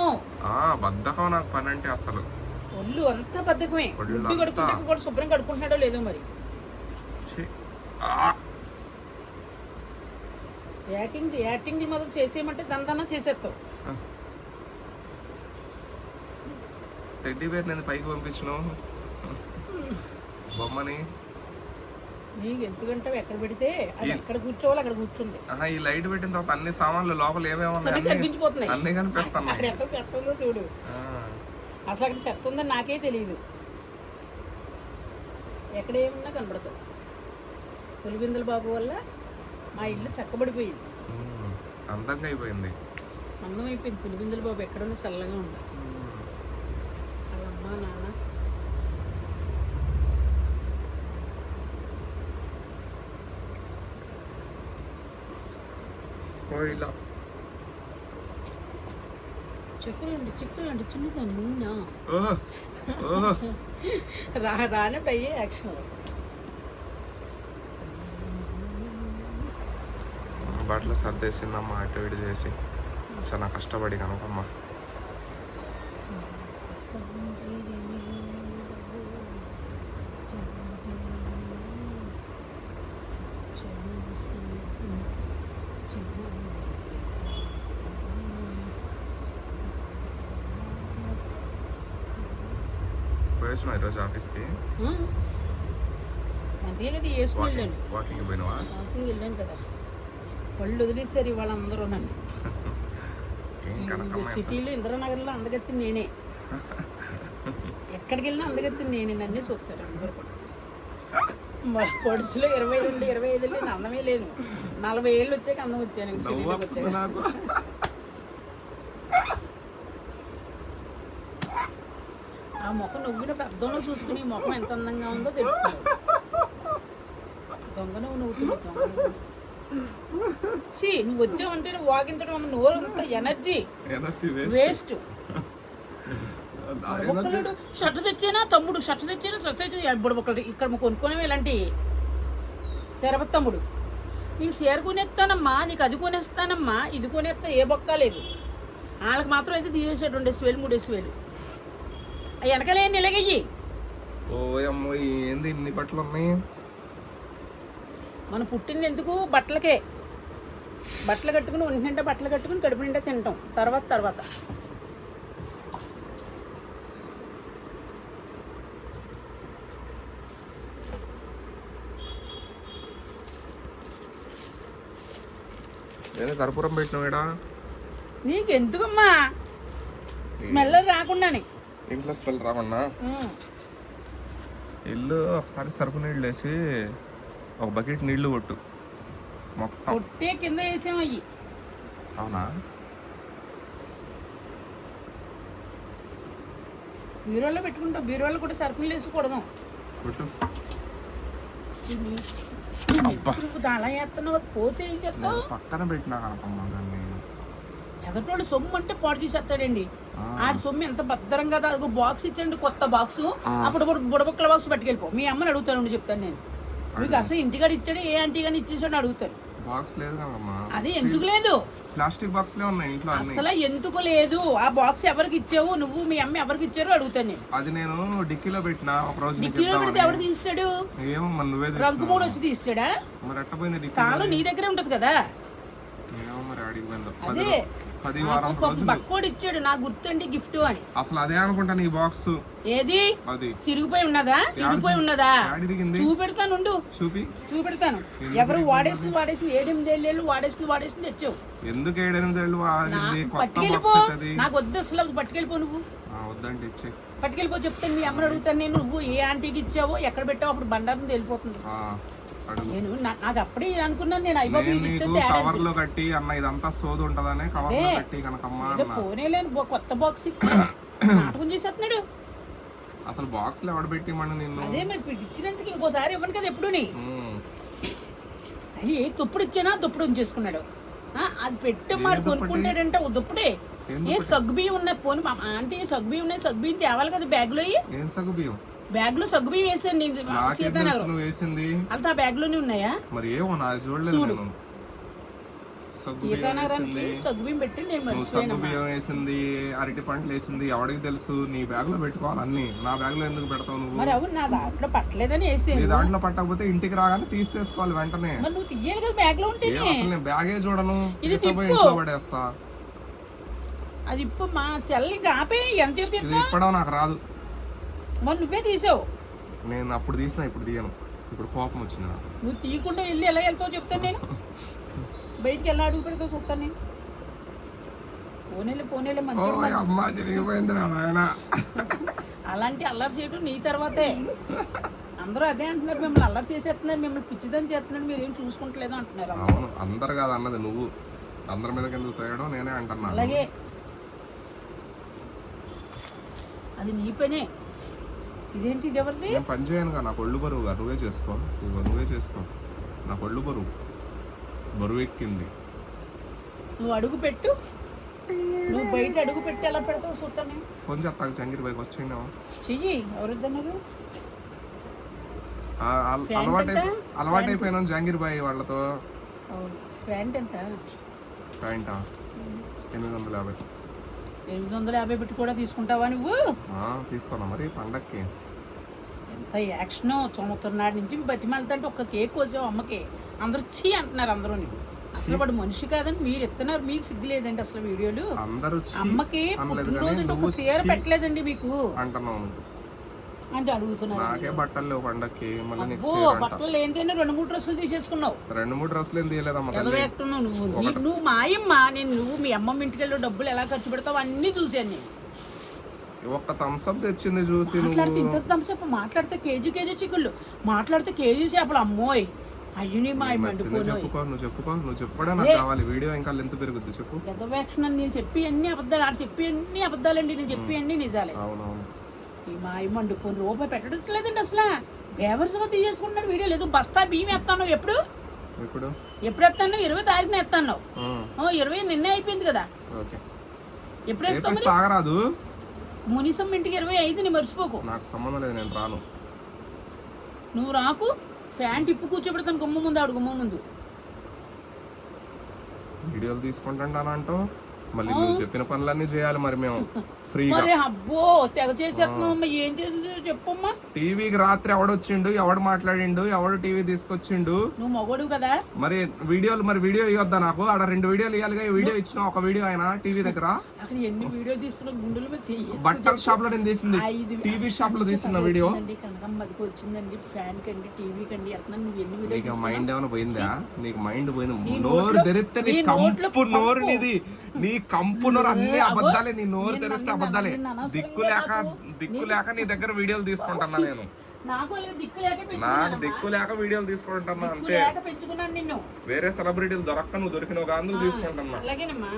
Speaker 2: బద్ధకం నాకు పని అంటే అసలు.
Speaker 1: ఒళ్ళు అంతా బద్ధకమే. ఒళ్ళు కడుకుంటే కూడా శుభ్రం కడుకుంటున్నాడో లేదో మరి. యాక్టింగ్ మొదలు చేసేయమంటే దందన చేసేస్తావు.
Speaker 2: టెడ్డీ బేర్ నేను పైకి పంపించినావు బొమ్మని.
Speaker 1: నీకు ఎందుకంటే ఎక్కడ పెడితే అది ఎక్కడ కూర్చోవాలి అక్కడ కూర్చుంది.
Speaker 2: ఈ లైట్ పెట్టిన తర్వాత అన్ని సామాన్లు లోపల ఏమేమి
Speaker 1: కనిపించిపోతున్నాయి.
Speaker 2: అన్ని కనిపిస్తాను.
Speaker 1: అక్కడ ఎంత చెత్త ఉందో చూడు. అసలు అక్కడ చెత్త ఉందని నాకే తెలియదు. ఎక్కడ ఏమున్నా కనపడతావు. పులిబిందుల బాబు వల్ల మా ఇల్లు చక్కబడిపోయింది.
Speaker 2: అందంగా అయిపోయింది.
Speaker 1: అందం అయిపోయింది. పులిబిందుల బాబు ఎక్కడున్నా చల్లగా ఉంది. వాళ్ళ అమ్మ నాన్న చిక్కలండి చిన్నదాన్ని నూనె రానప్పుడు అయ్యే యాక్షన్.
Speaker 2: బట్టలు సర్దేసిందమ్మా అటు ఇటు చేసి చాలా కష్టపడి కనుకమ్మా. పోయేసిన ఈరోజు ఆఫీస్కి
Speaker 1: అంతే కదా వేసుకుని వెళ్ళాను.
Speaker 2: వాకింగ్ పోయినావా?
Speaker 1: వాకింగ్ వెళ్ళాను కదా. పళ్ళు వదిలేశారు ఇవాళ అందరూ నన్ను.
Speaker 2: ఏం కనకమ్మ
Speaker 1: సిటీలో ఇంద్రనగర్లో అందగత్తి నేనే. ఎక్కడికి వెళ్ళినా అందగత్తి నేనే. నన్నే చూస్తారు అందరూ కూడా. మా పొడుసులో 22, 25 నేను అందమే లేను. 40 ఏళ్ళు వచ్చాక అందం వచ్చాను సిటీలోకి వచ్చాక.
Speaker 2: నాకు
Speaker 1: ఆ ముఖం నవ్వినప్పుడు అర్థంలో చూసుకుని ఈ ముఖం ఎంత అందంగా ఉందో తెలుస్తుంది. దొంగ నువ్వు నవ్వుతున్నావు. నువ్వు వచ్చావంటే నువ్వు వాగించడం అమ్మ నోరు అంత ఎనర్జీ వేస్ట్. షర్ట్ తెచ్చానా తమ్ముడు, షర్ట్ తెచ్చానా ఇప్పుడు ఒకటి ఇక్కడ కొనుక్కోనేవి ఇలాంటి తెరప తమ్ముడు. నీకు చీర కొనేస్తానమ్మా, నీకు అది కొనేస్తానమ్మా, ఇది కొనేస్తా ఏ బొక్క లేదు. వాళ్ళకి మాత్రం అయితే తీసేసాడు 2,000 3,000. అవి వెనకలే నిలగయ్యి.
Speaker 2: ఓ అమ్మో ఏంది ఇన్ని బట్టలు ఉన్నాయి?
Speaker 1: మనం పుట్టింది ఎందుకు? బట్టలకే. బట్టలు కట్టుకుని ఒంటి నిండా బట్టలు కట్టుకుని కడుపు నిండా తింటాం. తర్వాత
Speaker 2: నేను కర్పూరం పెట్టినావేడా?
Speaker 1: నీకెందుకమ్మా స్మెల్ రాకుండానే.
Speaker 2: ఇంట్లో స్మెల్ రావన్నా? ఇల్లు ఒకసారి సరుకు నీళ్ళు వేసి ఒక బకెట్ నీళ్లు కొట్టు మొత్తం.
Speaker 1: కొట్టే కింద వేసాం అయ్యి.
Speaker 2: అవునా?
Speaker 1: బీరువాలో పెట్టుకుంటాం. బీరువాలో కూడా సరుకులు వేసుకోవడం.
Speaker 2: కొట్టు.
Speaker 1: అలా వేస్తున్నావు. పోతే ఏం చేస్తావు?
Speaker 2: పక్కన పెట్టినా కనకమ్మ దాన్ని.
Speaker 1: ఎదటోడు సొమ్ము అంటే పాడు చేసేస్తాడండి. ఆడి సొమ్ము ఎంత భద్రంగా అదిగో బాక్స్ ఇచ్చండి, కొత్త బాక్స్. అప్పుడు బుడబొక్కల బాక్స్ పట్టుకెళ్ళిపో. మీ అమ్మని అడుగుతాను చెప్తాను నేను. మీకు అసలు ఇంటికాడ ఇచ్చాడు, ఏ ఆంటీ కానీ ఇచ్చేసాడు అడుగుతారు.
Speaker 2: బాక్స్ లేదు కదమ్మా.
Speaker 1: అది ఎందుకు లేదు?
Speaker 2: ప్లాస్టిక్ బాక్స్ లే ఉన్నాయి ఇంట్లో.
Speaker 1: అసలు ఎందుకు లేదు? ఆ బాక్స్ ఎవరికి ఇచ్చావు నువ్వు, మీ అమ్మ ఎవరికి ఇచ్చారు అడుగుతాను నేను.
Speaker 2: అది నేను డిక్కీలో పెట్టినా ఒక రోజు.
Speaker 1: డిక్కీలో పెడితే ఎవరు తీసాడు?
Speaker 2: ఏమో నువ్వే
Speaker 1: రంగు మూడు వచ్చి తీసాడా?
Speaker 2: మరి ఎట్ట పోయింది డిక్కీ?
Speaker 1: కాలు నీ దగ్గరే ఉంటది కదా.
Speaker 2: ఏమో మరి అడిగి పోయిందో.
Speaker 1: అదే
Speaker 2: 10 వారం రోజులు
Speaker 1: బక్కోడు ఇచ్చాడు నాకు గుర్తండి గిఫ్ట్ అని.
Speaker 2: అసలు అదే అనుకుంటా నీ బాక్స్.
Speaker 1: ఏది
Speaker 2: అది
Speaker 1: సిరిగిపోయి ఉన్నదా? తిరిగిపోయి ఉన్నదా? చూపెడతాను, చూపెడతాను. ఎవరు వాడేసి 7-8 ఏళ్ళు వాడేసి తెచ్చావు.
Speaker 2: ఎందుకు 7-8 ఏళ్ళు
Speaker 1: పట్టుకెళ్ళిపో. నాకు వద్దు అసలు. పట్టుకెళ్ళిపో నువ్వు.
Speaker 2: వద్దంటే ఇచ్చే
Speaker 1: పట్టుకెళ్ళిపో. చెప్తాను మీ అమ్మని అడుగుతాను నేను. నువ్వు ఏ ఆంటీకి ఇచ్చావో ఎక్కడ పెట్టావో అప్పుడు బండారం తెలిపోతుంది. నేను నాకు అప్పుడే అనుకున్నాను నేను
Speaker 2: కవర్ లో కట్టి అన్న ఇదంతా సోదు ఉంటదనే కవర్ లో కట్టి కనకమ్మ
Speaker 1: పోనేలేను కొత్త బాక్స్ ఇచ్చి నాటకం చేసేస్తున్నాడు.
Speaker 2: అసలు బాక్స్ లో ఎవడ పెట్టి మన నిన్ను.
Speaker 1: అదే మరి ఇచ్చినందుకు ఇంకోసారి ఇవ్వను కదా ఎప్పుడుని. అని ఏ దుప్పుడు ఇచ్చానా దుప్పుడు ఉంచేసుకున్నాడు. అది పెట్టి మాట కొనుక్కుంటాడంట దుప్పుడే. ఏ సగ్గుబియ్యం ఉన్నాయి. పోనీ ఆంటీ సగ్గుబియ్యం ఉన్నాయి, సగ్గుబియ్యం తేవాలి కదా బ్యాగ్ లో.
Speaker 2: ఏం సగ్గుబియ్యం?
Speaker 1: బ్యాగ్ లో సగ్గుబియ్యం వేసాను నేను.
Speaker 2: వేసింది
Speaker 1: అంతా బ్యాగ్ లోనే ఉన్నాయా?
Speaker 2: మరి ఏమో నాకు చూడలేదు నేను.
Speaker 1: సగ్గుబియ్యం పెట్టి నేను
Speaker 2: సగ్గుబియ్యం వేసింది, అరటి పంటలు వేసింది. ఎవడికి తెలుసు? నీ బ్యాగ్ లో పెట్టుకోవాలి అన్ని. నా బ్యాగ్ లో ఎందుకు పెడతావు నువ్వు?
Speaker 1: మరి అవును నా దాంట్లో పట్టలేదని వేసి.
Speaker 2: నీ దాంట్లో పట్టకపోతే ఇంటికి రాగానే తీసేసుకోవాలి వెంటనే.
Speaker 1: మరి నువ్వు తీయాలి కదా బ్యాగ్ లో ఉంటే.
Speaker 2: అసలు నేను బ్యాగే చూడను, ఇంట్లో పడేస్తా.
Speaker 1: అది ఇప్పుడు మా చెల్లి ఆపే ఎంత చెప్పి
Speaker 2: ఇప్పడం నాకు రాదు.
Speaker 1: మరి నువ్వే తీసావు.
Speaker 2: నేను అప్పుడు తీసినా ఇప్పుడు తీయను. ఇప్పుడు కోపం వచ్చింది నాకు.
Speaker 1: నువ్వు తీయకుండా వెళ్ళి ఎలా వెళ్తావు చెప్తాను నేను. బయటికి ఎలా అడుగు పెడతావు చెప్తాను నేను. పోనేలే అలాంటి అల్లరి చేయడం నీ తర్వాతే. అందరూ అదే అంటున్నారు, మిమ్మల్ని అల్లరి చేసేస్తున్నారు, మిమ్మల్ని పిచ్చిదని చేస్తున్నారు, మీరు ఏం చూసుకుంటలేదు అంటున్నారు.
Speaker 2: అవును అందరు కాదు అన్నది నువ్వు. అందరి మీద ఎందుకు తేయడం నేనే అంటున్నా.
Speaker 1: అలాగే అది నీ పనే. ఇదేంటి ఇది ఎవరిది?
Speaker 2: నేను పని చేయను. నా కొళ్ళు బరువుగా నువ్వే చేసుకో. నా కొళ్ళు బరువు ఎక్కింది.
Speaker 1: నువ్వు అడుగు పెట్టు. నువ్వు బయట అడుగు పెట్టి ఎలా పెడతావు చూస్తాను.
Speaker 2: ఫోన్ చెప్తా చంగిరి బైక్ వచ్చిందా
Speaker 1: చెయ్యి. ఎవరిద్దన్నారు?
Speaker 2: అలవాటైపోయినా జంగిర్ బాయ్ వాళ్ళతో.
Speaker 1: ప్యాంట్ ఎంత?
Speaker 2: ప్యాంటా 850.
Speaker 1: 850 పెట్టి కూడా తీసుకుంటావా నువ్వు?
Speaker 2: తీసుకున్నా మరి పండక్కి.
Speaker 1: ఎంత యాక్షన్. సంవత్సరం నాటి నుంచి బతిమాలతంటే ఒక్క కేక్ కోసావు అమ్మకి. అందరూ చీ అంటున్నారు అందరూ. అసలు వాడు మనిషి కాదని మీరు ఎత్తున్నారు. మీకు సిగ్గు లేదండి అసలు వీడియోలు.
Speaker 2: అందరూ
Speaker 1: అమ్మకి పుట్టినరోజు ఒక చీర పెట్టలేదండి మీకు
Speaker 2: అంటున్నావు.
Speaker 1: అంటే అడుగుతున్నారు.
Speaker 2: నాకే బట్టలు లేవు పండక్కి, మళ్ళీ నీకు
Speaker 1: అబ్బో
Speaker 2: చీర అంట.
Speaker 1: బట్టలు ఏంటంటే 2-3 డ్రెస్సులు తీసేసుకున్నావు.
Speaker 2: 2-3 డ్రెస్సులు ఏం తీయలేదమ్మా తల్లి.
Speaker 1: ఎదవేస్తున్నావు నువ్వు మాయమ్మ. నువ్వు మీ అమ్మమ్మ ఇంటికి వెళ్ళి డబ్బులు ఎలా ఖర్చు పెడతావు అన్నీ చూశాను నేను.
Speaker 2: ఒక్క థమ్స్అప్ తెచ్చింది చూసి
Speaker 1: మాట్లాడితే
Speaker 2: నువ్వు.
Speaker 1: ఇంత థమ్స్అప్, మాట్లాడితే కేజీ చిక్కుళ్ళు, మాట్లాడితే కేజీ చేపలు. అమ్మోయ్ అయ్యో నీ మాయ
Speaker 2: నచ్చింది చెప్పుకో, నువ్వు చెప్పుకోవడం నాకు కావాలి. వీడియో ఇంకా లెంత్ పెరుగుద్ది చెప్పు.
Speaker 1: ఎదవేక్షణ. నేను చెప్పి అన్ని అబద్ధాలు, ఆడు చెప్పి అన్ని అబద్ధాలండి, నేను చెప్పి అన్ని నిజాలే.
Speaker 2: అవునవును.
Speaker 1: ఈ మాయ మండుకొని రూపాయి పెట్టట్లేదండి అసలు. బేవర్స్గా తీసేసుకుంటున్నాడు వీడియో. లేదు బస్తా బియ్యం ఎత్తాను. ఎప్పుడు ఎత్తాను? 20 తారీఖున ఎత్తాను. 20 నిన్నే అయిపోయింది కదా. ఎప్పుడు వేస్తావు?
Speaker 2: సాగరాదు.
Speaker 1: మునిసం ఇంటికి 25 ని మర్చిపోకు.
Speaker 2: నాకు సంబంధం లేదు, నేను రాను.
Speaker 1: నువ్వు రాకు. ఫ్యాన్ టిప్పు కూర్చోబెడతాను గుమ్మ ముందు, ఆడు గుమ్మ ముందు.
Speaker 2: వీడియోలు తీసుకుంటానంటో మళ్ళీ నువ్వు చెప్పిన పనులన్నీ చేయాలి మరి మేము ఫ్రీగా.
Speaker 1: మరి అబ్బో తెగ చేసేస్తున్నావు. ఏం చేసి చెప్పమ్మా.
Speaker 2: టీవీకి రాత్రి ఎవడొచ్చిండు, ఎవడు మాట్లాడిండు, ఎవడు టీవీ తీసుకొచ్చిండు.
Speaker 1: నువ్వు మగోడు కదా.
Speaker 2: మరి వీడియో ఇవ్వద్దా నాకు? ఆడ 2 వీడియోలు ఇవ్వాలిగా. వీడియో ఇచ్చిన ఒక వీడియో ఆయన టీవీ దగ్గర.
Speaker 1: అక్కడ ఎన్ని వీడియోలు తీసుకున్నా గుండెల మీద చెయ్యి.
Speaker 2: బట్టల షాప్ లో నేను తీసింది, టీవీ షాప్ లో తీసిన వీడియో.
Speaker 1: కనకమ్మదికి వచ్చిందండి, ఫ్యాన్ కండి, టీవీ కండి. అట్లా నువ్వు ఎన్ని వీడియోలు.
Speaker 2: నీకు మైండ్ ఏమైనా పోయిందా? నీకు మైండ్ పోయింది. నోరు తెరిస్తే నీ కంపు నోరు నీది. నీ కంపు నోరు అన్ని అబద్ధాలే. నీ నోరు తెరిస్తే అబద్ధాలే. దిక్కు లేక నీ దగ్గర వీడియోలు తీసుకుంటున్నా నేను.
Speaker 1: నాకు
Speaker 2: దిక్కు లేక వీడియోలు తీసుకుంటున్నా అంతే.
Speaker 1: పెంచుకున్నాను నిన్ను.
Speaker 2: వేరే సెలబ్రిటీలు దొరక్క నువ్వు దొరికినావు కాదు, నువ్వు తీసుకుంటున్నా.
Speaker 1: అలాగేనమ్మా.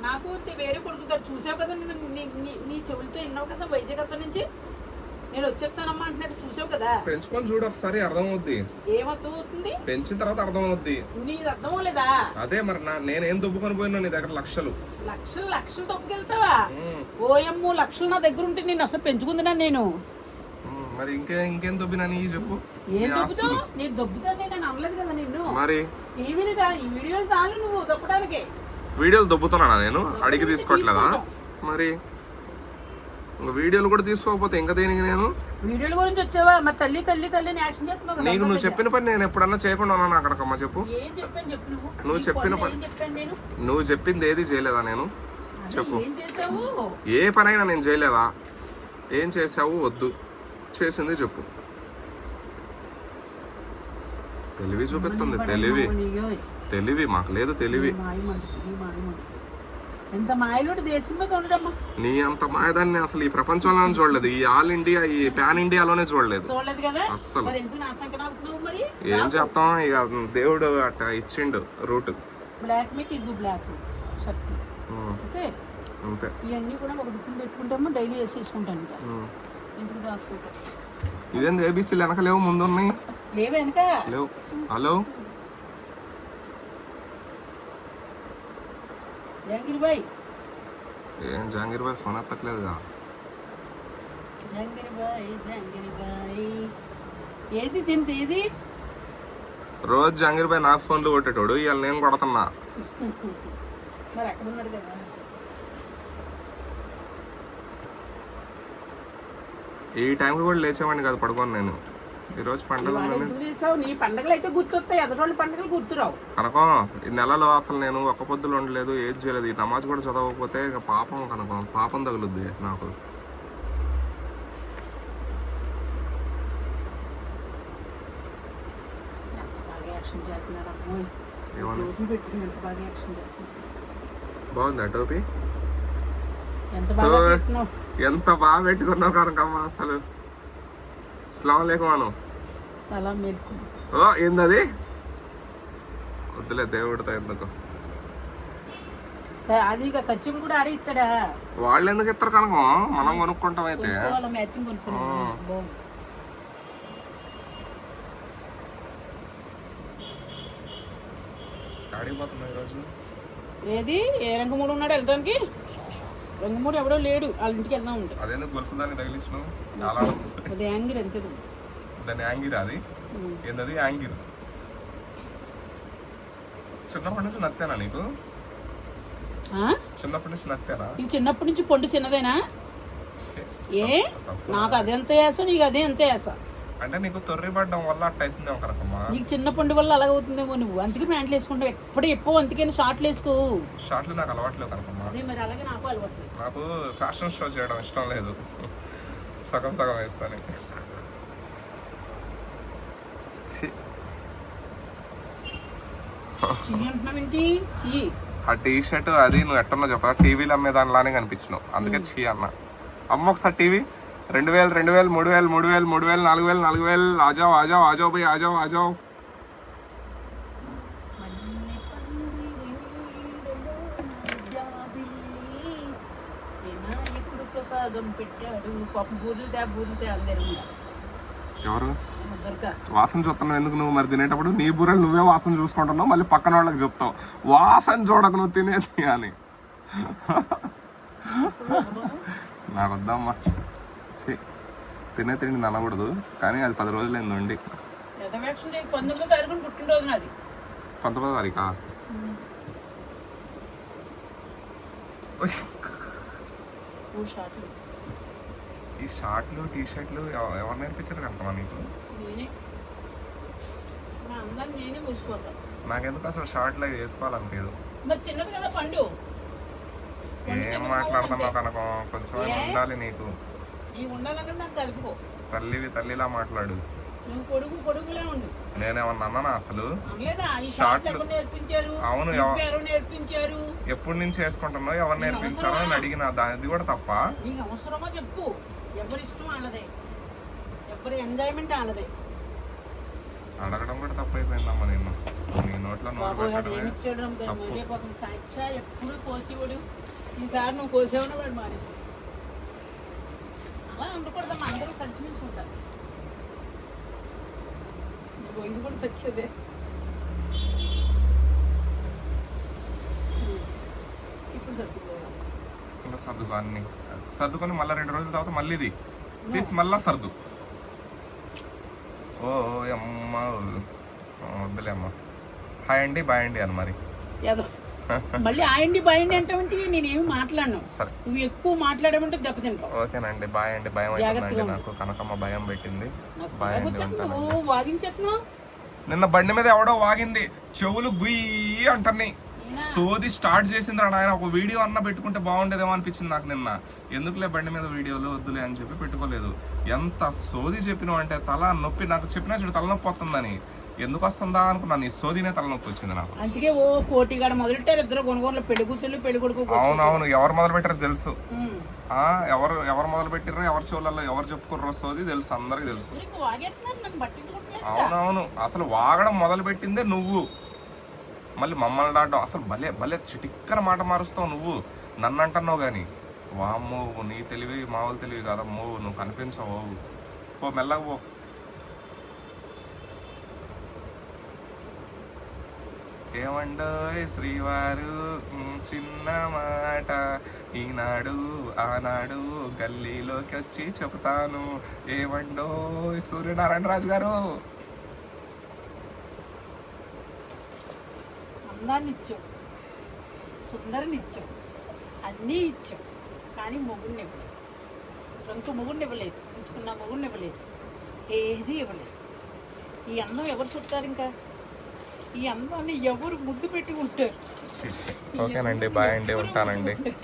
Speaker 1: నాకు వేరే కొడుకుతో చూసావు కదా, నీ చెవులతో విన్నావు కదా వైద్యకత్త నుంచి. నేను వచ్చేస్తానమ్మా అంటున్నట్టు చూసావు కదా.
Speaker 2: పెంచుకొని చూడు ఒకసారి, అర్థమవుద్ది.
Speaker 1: ఏమర్థం అవుతుంది?
Speaker 2: పెంచిన తర్వాత అర్థమవుద్ది.
Speaker 1: నీది అర్థం అవ్వలేదా?
Speaker 2: అదే మరి నేనేం దొబ్బుకొని పోయినా నీ దగ్గర లక్షలు
Speaker 1: దొబ్బుకెళ్తావా? ఓయమ్మో లక్షలు నా దగ్గర ఉంటే నేను అసలు పెంచుకుంటున్నా నేను.
Speaker 2: మరి ఇంకేం దొబ్బినా నీ చెప్పు.
Speaker 1: ఏం దొబ్బుతావు? నేను దొబ్బుతా నేను అనలేదు కదా నిన్ను.
Speaker 2: మరి
Speaker 1: ఈ వీడియోలు చాలు నువ్వు దొబ్బడానికి.
Speaker 2: వీడియోలు దొబ్బుతున్నా నేను? అడిగి తీసుకోవట్లేదా? మరి వీడియోలు కూడా తీసుకోకపోతే ఇంకా దేనికి? నేను
Speaker 1: వీడియోల గురించి వచ్చావా? మరి తల్లి యాక్షన్ చేస్తున్నావు.
Speaker 2: నీకు నువ్వు చెప్పిన పని నేను ఎప్పుడన్నా చేయకుండా ఉన్నాను అక్కడికమ్మా చెప్పు.
Speaker 1: ఏం చెప్పాను చెప్పు.
Speaker 2: నువ్వు చెప్పిన పని, నువ్వు చెప్పింది ఏది చేయలేదా నేను? చెప్పు.
Speaker 1: ఏం చేసావు?
Speaker 2: ఏ పనైనా నేను చేయలేదా? ఏం చేసావు? వద్దు, చేసింది చెప్పు. తెలివి చూపిస్తుంది. తెలివి మాకు లేదు. తెలివి
Speaker 1: ఎంత మాయలోడు దేశం మీద ఉండడమ్మా.
Speaker 2: నీ అంత మాయదాన్ని అసలు ఈ ప్రపంచంలోనే చూడలేదు. ఈ ఆల్ ఇండియా, ఈ పాన్ ఇండియాలోనే చూడలేదు
Speaker 1: కదా
Speaker 2: అస్సలు.
Speaker 1: మరి
Speaker 2: ఏం చేస్తాం ఇక, దేవుడు అట్ట ఇచ్చిండు రూట్.
Speaker 1: బ్లాక్ మీకు ఇది బ్లాక్ షర్ట్
Speaker 2: అంతే.
Speaker 1: ఇవన్నీ కూడా ఒక దుక్కులు పెట్టుకుంటామో డైలీ వేసేసుకుంటాను. ఇంటికి దాచుకుంటాం.
Speaker 2: ఇదేంది ఏబీసీలు వెనక లేవు, ముందు ఉన్నాయి?
Speaker 1: లేవు వెనక
Speaker 2: లేవు. హలో
Speaker 1: జహంగీర్ భాయ్.
Speaker 2: ఏం జహంగీర్ భాయ్ ఫోన్ ఎత్తట్లేదుగా.
Speaker 1: జహంగీర్ భాయ్ ఏది తింటే ఏది?
Speaker 2: రోజు జహంగీర్ భాయ్ నాకు ఫోన్లు కొట్టేటోడు, ఇవాళ నేను కొడుతున్నా.
Speaker 1: మరి అక్కడ ఉన్నాడు కదా.
Speaker 2: ఈ టైంకి కూడా లేచేవాడిని కాదు, పడుకోను నేను. ఈరోజు పండుగ
Speaker 1: నీ పండుగలు అయితే గుర్తొస్తాయి, ఎదరోళ్ళ పండుగలు గుర్తురావు.
Speaker 2: కనుకో ఈ నెలలో అసలు నేను ఒక్క పొద్దులు ఉండలేదు, ఏది చేయలేదు. ఈ నమాజ్ కూడా చదవకపోతే ఇక పాపం, కనుకో పాపం తగులుద్ది నాకు. బాగుందా టోపీ? ఎంత బాగా పెట్టుకున్నావు కనుకమ్మా అసలు. అస్సలాము అలైకుం అను. ఓ ఏందది? వద్దులే దేవుడితో ఎందుకు.
Speaker 1: అది ఖర్చులు కూడా ఆడే ఇస్తాడా?
Speaker 2: వాళ్ళు ఎందుకు ఇస్తారు కనుక, మనం కొనుక్కుంటాం. అయితే
Speaker 1: ఏది ఏ రంగమూడు ఉన్నాడు వెళ్ళడానికి? రంగమూడు ఎవడో లేడు, వాళ్ళ ఇంటికి వెళ్దాం ఉంటే.
Speaker 2: అదేందుకు గొలుసు దాన్ని తగిలించినావు?
Speaker 1: అది యాంగిర్ అంతే.
Speaker 2: దాన్ని యాంగిర్? అది ఏంటది యాంగిర్? చిన్నప్పటి నుంచి నత్తేనా నీకు? చిన్నప్పటి నుంచి నత్తేనా?
Speaker 1: నీకు చిన్నప్పటి నుంచి పొండు చిన్నదేనా? ఏ నాకు అది ఎంత వేసా, నీకు అదే ఎంత వేసా.
Speaker 2: అంటే నీకు తొర్రి పడడం వల్ల అట్ట అవుతుంది ఒకరకమ్మా.
Speaker 1: నీకు చిన్న పండు వల్ల అలాగవుతుందేమో. నువ్వు అందుకే ప్యాంట్లు వేసుకుంటావు ఎప్పుడు అందుకే షార్ట్లు వేసుకో.
Speaker 2: షార్ట్లు నాకు అలవాట్లేదు కనుకమ్మా.
Speaker 1: అదే మరి అలాగే నాకు అలవాట్లేదు.
Speaker 2: నాకు ఫ్యాషన్ షో చేయడం ఇష్టం లేదు. సగం సగం వేస్తాను. ఛీ.
Speaker 1: చీ అంటున్నావేంటి? చీ.
Speaker 2: ఆ టీ షర్ట్ అది నువ్వు ఎట్టన్నా చెప్పా టీవీలో అమ్మే దానిలానే కనిపించినావు, అందుకే చీ అన్న. అమ్మ ఒకసారి టీవీ 2000 2000 3000 3000 3000 4000 4000 ఆజావ్ ఆజావ్ ఆజావ్ భయ్ ఆజావ్ ఆజావ్.
Speaker 1: వినాయకుడు ప్రసాదం పెట్టాడు. పాపం బూరులుతే అందరు
Speaker 2: ఎవరు
Speaker 1: దుర్గా.
Speaker 2: వాసన చూస్తున్నావు ఎందుకు నువ్వు? మరి తినేటప్పుడు నీ బూరెలు నువ్వే వాసన చూసుకుంటున్నావు, మళ్ళీ పక్కన వాళ్ళకి చెప్తావు వాసన చూడక నువ్వు తినేది అని. నాకు వద్దమ్మా, ఛీ. తినే తిండి ననకూడదు, కానీ అది 10 రోజులైంది వండి.
Speaker 1: 19వ తారీఖున పుట్టినరోజు నాది.
Speaker 2: 19వ తారీఖా? ఈ షార్ట్లు టీ షర్ట్లు ఎవరు నేర్పించారు కనుక నీకు?
Speaker 1: నేనే నా అందరం నేనే మురిసిపోతాను.
Speaker 2: నాకెందుకు అసలు షార్ట్లు అవి వేసుకోవాలనిపించదు.
Speaker 1: మరి చిన్నది కదా పండు.
Speaker 2: ఏం మాట్లాడుతున్నావు కనుక? కొంచెం ఉండాలి నీకు.
Speaker 1: నీ ఉండాలంటే నాకు కలుపుకో.
Speaker 2: తల్లిలా మాట్లాడు.
Speaker 1: నువ్వు కొడుకులే ఉండు.
Speaker 2: నేనేమన్నా అన్నానా అసలు?
Speaker 1: అనలేదా? ఈ షార్ట్లు ఎవరు నేర్పించారు?
Speaker 2: అవును,
Speaker 1: ఎవరు నేర్పించారు?
Speaker 2: ఎప్పటి నుంచి వేసుకుంటున్నావు, ఎవరు నేర్పించారో అని అడిగిన. అది కూడా తప్ప?
Speaker 1: నీకు అవసరమో చెప్పు. ఎవరి ఇష్టం వాళ్ళదే, ఎవరి ఎంజాయ్మెంట్ వాళ్ళదే.
Speaker 2: అడగడం కూడా తప్పైపోయిందమ్మా. నేను నీ నోట్లో నోరు పెట్టడమే
Speaker 1: ఏమిచ్చాడు వెళ్ళిపోతుంది. సాక్షా ఎప్పుడు కోసేవాడు. ఈసారి నువ్వు కోసేవని వాడు మానేసి. అలా ఉండకూడదమ్మా, అందరూ కలిసిమెలిసి ఉంటారు. ఇది కూడా సచ్చేదే. ఇప్పుడు సర్దుకోవాలి.
Speaker 2: ఇంకా సర్దుకో అన్ని. సర్దుకొని మళ్ళీ 2 రోజుల తర్వాత మళ్ళీ ఇది తీసి మళ్ళా సర్దు. ఓ అమ్మ వద్దులే అమ్మ. హాయ్ అండి బాయ్ అండి అని మరి.
Speaker 1: మళ్ళీ ఆయండి బాయండి అంటావంటే నేనేమి మాట్లాడను.
Speaker 2: సరే,
Speaker 1: నువ్వు ఎక్కువ మాట్లాడమంటే దెబ్బతింటావు.
Speaker 2: ఓకేనండి బాయ్ అండి. భయం అవుతుందండి నాకు. కనకమ్మ భయం పెట్టింది. బాయ్ అండి, ఉంటానండి.
Speaker 1: నువ్వు వాగించేస్తున్నావు.
Speaker 2: నిన్న బండి మీద ఎవడో వాగింది, చెవులు గుయ్యి అంటున్నాయి. సోది స్టార్ట్ చేసింది రా ఆయన. ఒక వీడియో అన్న పెట్టుకుంటే బాగుండేదేమో అనిపించింది నాకు నిన్న. ఎందుకులే బండి మీద వీడియోలు వద్దులే అని చెప్పి పెట్టుకోలేదు. ఎంత సోది చెప్పినావు అంటే తల నొప్పి. నాకు చెప్పినా చూడు తలనొప్పి వస్తుందని. ఎందుకు వస్తుందా అనుకున్నాను, ఈ సోదినే తలనొప్పి వచ్చింది నాకు.
Speaker 1: అందుకే ఓ పోటీగాడ మొదలెట్టారు ఇద్దరు కొనుగోలు, పెళ్లి కూతుర్లు పెళ్లి కొడుకు.
Speaker 2: అవునవును, ఎవరు మొదలు పెట్టారో తెలుసు. ఎవరు మొదలు పెట్టిర్రో, ఎవరి చెవులలో ఎవరు చెప్పుకుర్రో సోది తెలుసు, అందరికి తెలుసు. అవునవును, అసలు వాగడం మొదలు పెట్టిందే నువ్వు. మళ్ళీ మమ్మల్ని దాటం అసలు భలే భలే చిటిక్కర మాట మారుస్తావు నువ్వు. నన్ను అంటున్నావు కానీ వామ్మో నీ తెలివి మామూలు తెలివి కాదమ్మో. నువ్వు కనిపించవు. పో మెల్లగా పో. ఏమండో శ్రీవారు చిన్న మాట, ఈనాడు ఆనాడు గల్లీలోకి వచ్చి చెప్తాను. ఏమండో సూర్యనారాయణ రాజు గారు.
Speaker 1: అందాన్ని ఇచ్చావు, సుందరిని ఇచ్చావు, అన్నీ ఇచ్చావు, కానీ మొగుడిని ఇవ్వలేదు. రంకు మొగుడిని ఇవ్వలేదు, ఉంచుకున్న మొగుడిని ఇవ్వలేదు, ఏది ఇవ్వలేదు. ఈ అందం ఎవరు చెప్తారు? ఇంకా ఈ అందాన్ని ఎవరు ముద్దు పెట్టి ఉంటారు?
Speaker 2: ఓకేనండి బాయ్ అండి, ఉంటానండి.